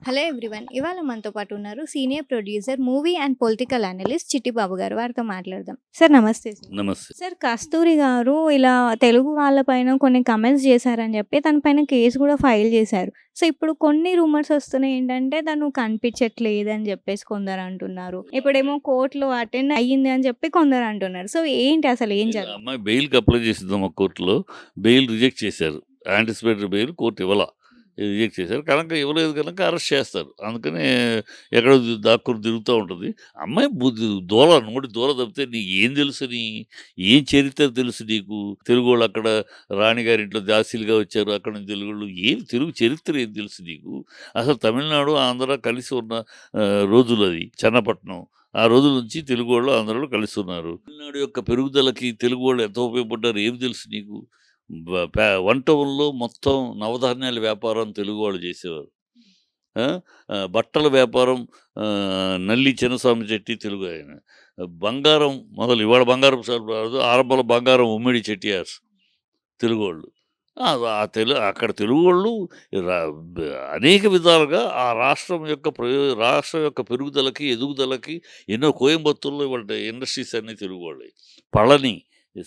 Hello everyone. ఇవాళ మనతో పాటు ఉన్నారు senior producer, movie and political analyst Chittibabu గారు. వారితో మాట్లాడదాం. సార్ నమస్తే సార్. నమస్తే. సార్ కస్తూరి గారు ఇలా తెలుగు వాళ్ళ పైన కొన్ని కమెంట్స్ చేశారని చెప్పి తన పైన కేసు కూడా ఫైల్ చేశారు. సో ఇప్పుడు కొన్ని రూమర్స్ వస్తున్నాయి ఏంటంటే తను కనిపించట్లేదు అని చెప్పేసి కొందరు అంటున్నారు. ఇప్పుడేమో కోర్టులో అటెండ్ అయ్యింది అని చెప్పి కొందరు అంటున్నారు. సో ఏంటి అసలు ఏం జరిగింది? అమ్మాయి బెయిల్‌కి అప్లై చేసిద్దాం కోర్టులో. బెయిల్ రిజెక్ట్ చేశారు. యాంటిసిపేటరీ బెయిల్ కోర్ట్ ఇవ్వల. రిజెక్ట్ చేశారు. కనుక ఇవ్వలేదు కనుక అరెస్ట్ చేస్తారు. అందుకని ఎక్కడో దాక్కుని తిరుగుతా ఉంటది. అమ్మాయి నోటి దూల తప్పితే నీకేం తెలుసని, ఏం చరిత్ర తెలుసు నీకు? తెలుగోళ్ళు అక్కడ రాణిగారింట్లో దాసీలుగా వచ్చారు. అక్కడి నుంచి తెలుగోళ్ళు తెలుగు చరిత్ర ఏం తెలుసు నీకు? అసలు తమిళనాడు, ఆంధ్ర కలిసి ఉన్న రోజులది. చన్నపట్నం. ఆ రోజుల నుంచి తెలుగోళ్ళు, ఆంధ్రోళ్ళు కలిసున్నారు. తమిళనాడు యొక్క పెరుగుదలకి తెలుగోళ్ళు ఎంత ఉపయోగపడ్డారో ఏం తెలుసు నీకు? వన్ టౌన్‌లో మొత్తం నవధాన్యాల వ్యాపారం తెలుగు వాళ్ళు చేసేవారు. ఆ! బట్టల వ్యాపారం నల్లి చిన్నస్వామి చెట్టి తెలుగు ఆయన. బంగారం మొదలు ఇవాళ బంగారం షాపులు కాదు, ఆరంభంలో బంగారం ఉమ్మిడి చెట్టియార్స్ తెలుగోళ్ళు. ఆ! అక్కడ తెలుగోళ్ళు రా బ్ అనేక విధాలుగా ఆ రాష్ట్రం యొక్క పెరుగుదలకి, ఎదుగుదలకి ఎన్నో కోయంబత్తూర్‌లో ఇవాళ ఇండస్ట్రీస్ అన్నీ తెలుగోళ్ళయి. పళని,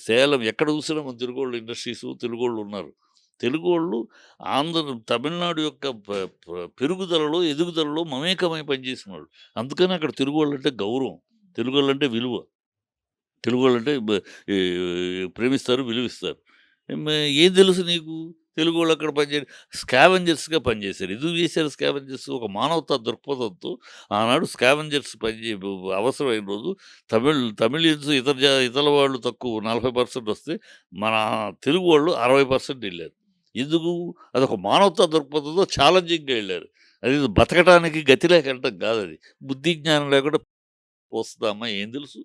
సేలం ఎక్కడ చూసినా మన తెలుగోళ్ళు ఇండస్ట్రీసు, తెలుగోళ్ళు ఉన్నారు. తెలుగోళ్ళు తమిళనాడు యొక్క ప ప పెరుగుదలలో, ఎదుగుదలలో మమేకమై పనిచేసినోళ్ళు. అందుకని అక్కడ తెలుగోళ్ళంటే గౌరవం. తెలుగోళ్ళంటే విలువ. తెలుగోళ్ళంటే ప్రేమిస్తారు, విలువిస్తారు. ఏం తెలుసు నీకు? తెలుగోళ్ళు అక్కడ స్కావెంజర్స్‌గా పనిచేశారు. ఎందుకు చేశారు స్కావెంజర్స్? ఒక మానవతా దృక్పథంతో ఆనాడు స్కావెంజర్స్ అవసరమైన రోజు తమిళియన్స్ ఇతర వాళ్ళు తక్కువ 40% వస్తే, మన తెలుగు వాళ్ళు 60% ఎళ్లారు. ఎందుకు? అదొక మానవతా దృక్పథంతో ఛాలెంజింగ్‌గా ఎళ్లారు. అది బతకటానికి గతి లేక ఎళ్ళటం కాదది. బుద్ధి, జ్ఞానం లేకుండా వస్తదమ్మా ఏం తెలుసు?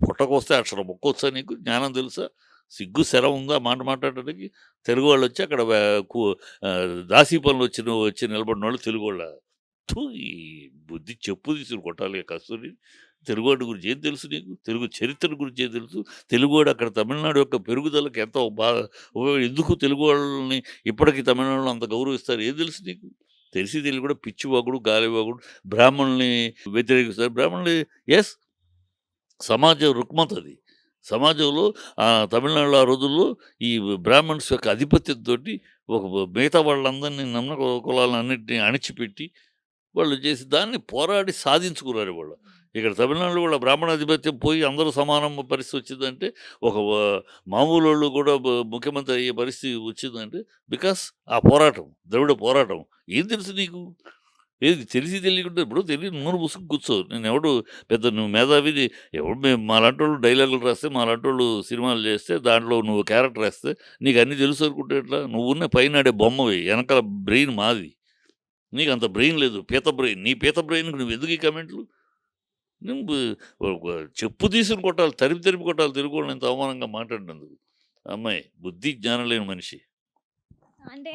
పుట్టకొస్తే అక్షరం ముక్కొచ్చా నీకు? జ్ఞానం తెలుసా? సిగ్గు, శరం ఉందా మాట మాట్లాడడానికి? తెలుగు వాళ్ళొచ్చి అక్కడ దాసీ పనులు వచ్చి నిలబడినోళ్ళు తెలుగోళ్ళా? థూ! ఈ బుద్ధి చెప్పు తీసుకొని కొట్టాలి కస్తూరి. తెలుగోడి గురించి ఏం తెలుసు నీకు? తెలుగు చరిత్ర గురించి ఏం తెలుసు? తెలుగోడు అక్కడ తమిళనాడు యొక్క పెరుగుదలకి ఎంతో ఎందుకు తెలుగు వాళ్ళని ఇప్పటికి తమిళనాడులో అంత గౌరవిస్తారు? ఏం తెలుసు నీకు? తెలిసి తెలియక కూడా పిచ్చివాగుడు, గాలివాగుడు, బ్రాహ్మణుల్ని వ్యతిరేకిస్తారు. యెస్, సమాజం రుగ్మతది. సమాజంలో తమిళనాడులో ఆ రోజుల్లో ఈ బ్రాహ్మణ్స్ యొక్క ఆధిపత్యంతోటి మిగతా వాళ్ళందరినీ కులాలన్నిటిని అణిచిపెట్టి వాళ్ళు చేసి దాన్ని పోరాడి సాధించుకున్నారు వాళ్ళు. ఇక్కడ తమిళనాడులో కూడా బ్రాహ్మణాధిపత్యం పోయి అందరూ సమానం పరిస్థితి వచ్చిందంటే, ఒక మామూలోళ్ళు కూడా ముఖ్యమంత్రి అయ్యే పరిస్థితి వచ్చిందంటే బికాస్ ఆ పోరాటం, ద్రవిడ పోరాటం. ఏం తెలుసు నీకు? ఏది తెలిసి తెలియకుండా ఇప్పుడు తెలియదు నోరు మూసుకొని కూర్చో. నేనెవడు పెద్ద నువ్వు మేధావిది ఎవడు మాలాంటోళ్ళు డైలాగులు రాస్తే, మాలాంటోళ్ళు సినిమాలు చేస్తే, దాంట్లో నువ్వు క్యారెక్టర్ ఏస్తే నీకు అన్నీ తెలుసు అనుకుంటే ఎట్లా? నువ్వున్న పైనాడే బొమ్మవి. ఎనకాల బ్రెయిన్ మాది. నీకంత బ్రెయిన్ లేదు. పీత బ్రెయిన్. నీ పీత బ్రెయిన్‌కి నువ్వెందుకు ఈ కామెంట్లు? నువ్వు చెప్పు తీసుకొని కొట్టాలి. తరిమి తరిమి కొట్టాలి తెలుగోళ్ళని ఇంత అవమానంగా మాట్లాడినందుకు. అమ్మాయి బుద్ధి, జ్ఞానం లేని మనిషి. అంటే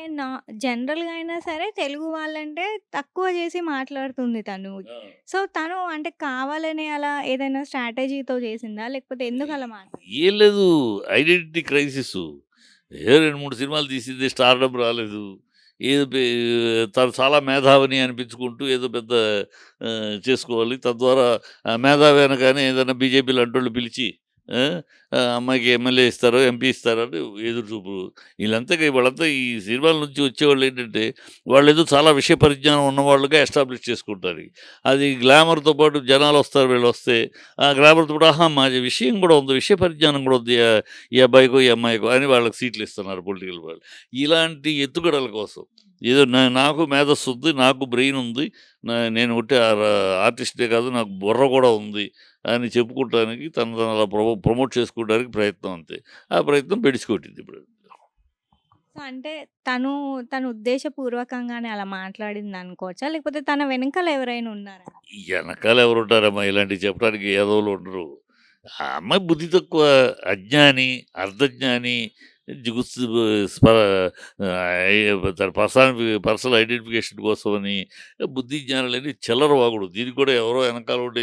జనరల్‌గా అయినా సరే తెలుగు వాళ్ళంటే తక్కువ చేసి మాట్లాడుతుంది తను. ఆ! సో తను అంటే కావాలనే అలా ఏదైనా స్ట్రాటజీతో చేసిందా? లేకపోతే ఎందుకలా ఏం లేదు. ఐడెంటిటీ క్రైసిసు. 2, 3 సినిమాలు తీసింది. స్టార్‌డమ్ రాలేదు. ఏదో తను చాలా మేధావిని అనిపించుకుంటూ ఏదో పెద్ద చేసుకోవాలి. తద్వారా మేధావి అనగానే ఏదైనా బీజేపీ లాంటోళ్ళు పిలిచి ఆ! అమ్మాయికి ఎమ్మెల్యే ఇస్తారో, ఎంపీ ఇస్తారో అని ఎదురు చూపులు. వాళ్ళంతా ఈ సినిమాల నుంచి వచ్చేవాళ్ళేంటంటే, వాళ్ళేదో చాలా విషయ పరిజ్ఞానం ఉన్నవాళ్ళుగా ఎస్టాబ్లిష్ చేసుకుంటారు. అది గ్లామర్‌తో పాటు జనాలొస్తారు వీళ్ళొస్తే, ఆ గ్లామర్‌తో పాటు ఆహా! మా విషయం కూడా ఉంది, విషయ పరిజ్ఞానం కూడా ఉంది. ఈ అబ్బాయికో, ఈ అమ్మాయికో అని వాళ్ళకి సీట్లు ఇస్తున్నారు పొలిటికల్ వాళ్ళు. ఇలాంటి ఎత్తుగడల కోసం ఏదో నాకు మేధస్సు ఉంది, నాకు బ్రెయిన్ ఉంది. నేను ఉట్టి ఆర్టిస్టే కాదు, నాకు బుర్ర కూడా ఉంది అని చెప్పుకుంటానికి తను అలా ప్రమోట్ చేసుకోవడానికి ప్రయత్నం అంతే. ఆ ప్రయత్నం బెడిసి ఇప్పుడు. సో, అంటే తను తన ఉద్దేశపూర్వకంగానే అలా మాట్లాడిందనుకోవచ్చా? లేకపోతే తన వెనకాల ఎవరైనా ఉన్నారా? ఎనకాల ఎవరుంటారమ్మా ఇలాంటివి చెప్పడానికి ఎదవలు ఉండరు. ఆ అమ్మాయి బుద్ధి తక్కువ, అజ్ఞాని, అర్ధజ్ఞాని, జిగుస్తు తన పర్సనల్ ఐడెంటిఫికేషన్ కోసమని బుద్ధి జ్ఞానం లేని చిల్లర వాగుడు. దీనికి కూడా ఎవరో వెనకాల ఉంటే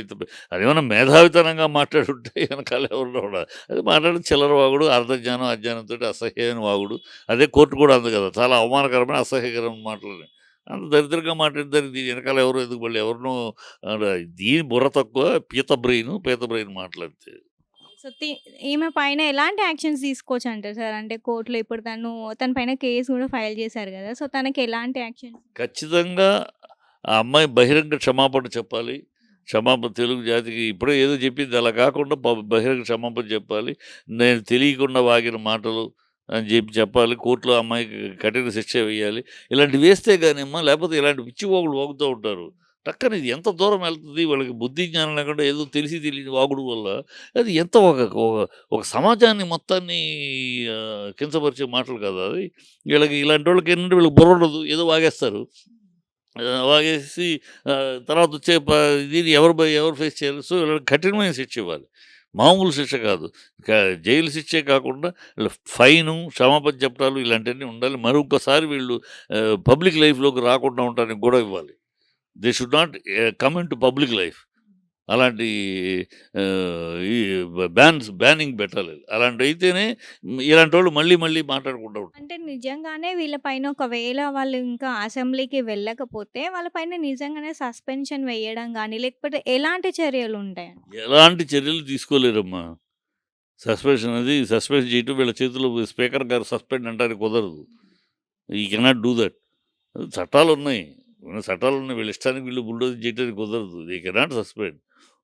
అదేమన్నా మేధావితనంగా మాట్లాడుంటే వెనకాల ఎవరో ఉండాలి. అది మాట్లాడిన చిల్లర వాగుడు, అర్ధజ్ఞానం, అజ్ఞానంతోటి అసహ్యమైన వాగుడు. అదే కోర్టు కూడా అంది కదా! చాలా అవమానకరమైన, అసహ్యకరమైన మాటలని. అంత దరిద్రంగా మాట్లాడతారు. దీని వెనకాల ఎవరో ఎందుకు మళ్ళీ ఎవరినో ఆడ దీని బుర్ర తక్కువ పీత బ్రెయిన్ మాటలంతే. సో, ఈమె పైన ఎలాంటి యాక్షన్స్ తీసుకోవచ్చంటారు సార్? అంటే కోర్ట్‌లో ఇప్పుడు తన పైన కేస్ గూడా ఫైల్ చేశారు గదా! సో, తనకి ఎలాంటి యాక్షన్స్? ఖచ్చితంగా ఆ అమ్మాయి బహిరంగ క్షమాపణ చెప్పాలి. తెలుగు జాతికి ఇప్పుడే ఏదో చెప్పింది అలా కాకుండా బహిరంగ క్షమాపణ చెప్పాలి. నేను తెలియకుండా వాగిన మాటలు అని చెప్పాలి. కోర్టులో అమ్మాయికి కఠిన శిక్ష వేయాలి. ఇలాంటివి వేస్తే గానిమ్మా లేకపోతే ఇలాంటి పిచ్చివాగుడు వాగుతూ ఉంటారు. టక్కన ఇది ఎంత దూరం వెళ్తది వాళ్ళకి బుద్ధి జ్ఞానం లేకుండా ఏదో తెలిసి తెలియని వాగుడు వల్ల అది ఎంత ఒక ఒక ఒక సమాజాన్ని మొత్తాన్ని కించపరిచే మాటలు కాదా అది. ఇలాంటోళ్ళకి ఏంటంటే వీళ్ళకి బుర్ర ఉండదు. ఏదో వాగేస్తారు. వాగేసి తర్వాత వచ్చే దీన్ని ఎవరు ఫేస్ చేయాలి? సో, వీళ్ళకి కఠినమైన శిక్ష ఇవ్వాలి. మామూలు శిక్ష కాదు. జైలు శిక్షే కాకుండా వీళ్ళ ఫైను, క్షమాపణ చెప్పడాలు ఇలాంటివన్నీ ఉండాలి. మరొకసారి వీళ్ళు పబ్లిక్ లైఫ్‌లోకి రాకుండా ఉండటానికి గూడా ఇవ్వాలి. They should not come into public life. అలాంటి ఈ బ్యానింగ్ పెట్టాలి. అలాంటివైతేనే ఇలాంటోళ్ళు మళ్ళీ మళ్ళీ మాట్లాడకుండా ఉంటారు. అంటే నిజంగానే వీళ్ళ పైన ఒకవేళ వాళ్ళు ఇంకా అసెంబ్లీకి వెళ్ళకపోతే వాళ్ళ పైన నిజంగానే సస్పెన్షన్ వేయడం గాని, లేకపోతే ఎలాంటి చర్యలుంటాయండి? ఎలాంటి చర్యలు తీసుకోలేరమ్మా. సస్పెండ్ చేయటం వీళ్ళ చేతిలో స్పీకర్ గారు సస్పెండ్ అంటానికి కుదరదు. ఈ కెనాట్ డూ దట్. చట్టాలున్నాయి. చట్టాలున్నాయి. వీళ్ళ ఇష్టానికి వీళ్ళు బుల్డోజర్ చేయడానికి కుదరదు. They cannot suspend.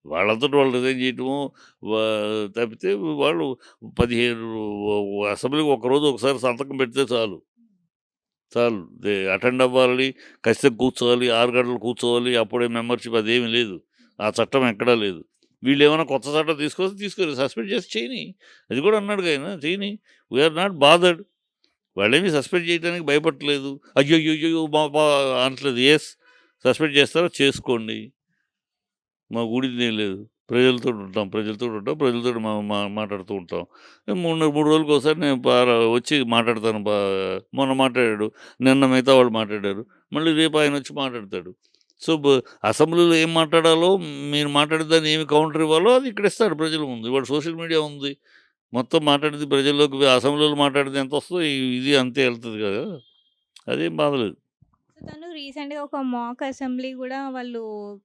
వాళ్ళంతట వాళ్ళు రిజైన్ చేయటము వా తప్పితే వాళ్ళు 15 అసెంబ్లీకి ఒకరోజు ఒకసారి సంతకం పెడితే చాలు. చాలు. అటెండ్ అవ్వాలి. ఖచ్చితంగా కూర్చోవాలి. 6 గంటలు కూర్చోవాలి. అప్పుడే మెంబర్‌షిప్ అదేమీ లేదు. ఆ చట్టం ఎక్కడా లేదు. వీళ్ళేమైనా కొత్త చట్టం తీసుకొస్తే తీసుకోరు. సస్పెండ్ చేసి చేయని. అది కూడా అన్నాడుగా ఆయన చేయని. We are not bothered. వాళ్ళేమి సస్పెండ్ చేయడానికి భయపడట్లేదు. అయ్యయ్యయ్యో! మా మా అనట్లేదు. యెస్, సస్పెండ్ చేస్తారా చేసుకోండి. మాకూడిందేం లేదు. ప్రజలతోటి మాట్లాడుతూ ఉంటాం. 3 రోజులకోసారి నేను వచ్చి మాట్లాడతాను. మొన్న మాట్లాడాడు. నిన్న మిగతా వాళ్ళు మాట్లాడారు. మళ్ళీ రేపు ఆయనొచ్చి మాట్లాడతాడు. సో, అసెంబ్లీలో ఏం మాట్లాడాలో, మీరు మాట్లాడిన దాన్ని ఏమి కౌంటర్ ఇవ్వాలో అది ఇక్కడ ఇస్తాడు ప్రజల ముందు. ఇవాళ సోషల్ మీడియా ఉంది. మొత్తం మాట్లాడింది ప్రజల్లోకి అసెంబ్లీలో మాట్లాడితే ఎంతొస్తదో ఇది అంతే ఎళ్తది కదా! అదేం బాధ లేదు. సో, తను రీసెంట్‌గా ఒక మాక్ అసెంబ్లీ గూడా వాళ్ళు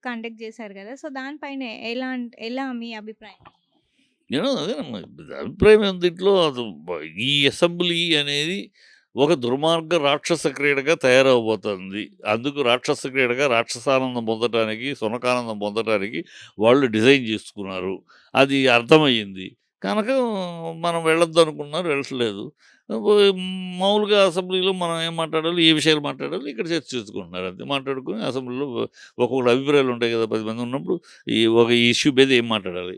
కండక్ట్ చేశారు గదా! సో, దానిపైన ఎలా మీ అభిప్రాయం? అదేనమ్మా. అభిప్రాయం ఏముంది దీంట్లో? ఈ అసెంబ్లీ అనేది ఒక దుర్మార్గ రాక్షస క్రీడగా తయారవబోతుంది. అందుకు రాక్షస క్రీడగా రాక్షసానందం పొందటానికి, సునకానందం పొందటానికి వాళ్ళు డిజైన్ చేసుకున్నారు. అది అర్థమయ్యింది. కనుక మనం వెళ్ళొద్దనుకున్నారు, వెళ్ళట్లేదు. మామూలుగా అసెంబ్లీలో మనం ఏం మాట్లాడాలి, ఏ విషయాలు మాట్లాడాలి ఇక్కడ చర్చించుకుంటున్నారు అంతే. మాట్లాడుకొని అసెంబ్లీలో ఒక్కొక్కళ్ళ అభిప్రాయాలు ఉంటాయి కదా! 10 మంది ఉన్నప్పుడు ఒక ఇష్యూ మీద ఏం మాట్లాడాలి?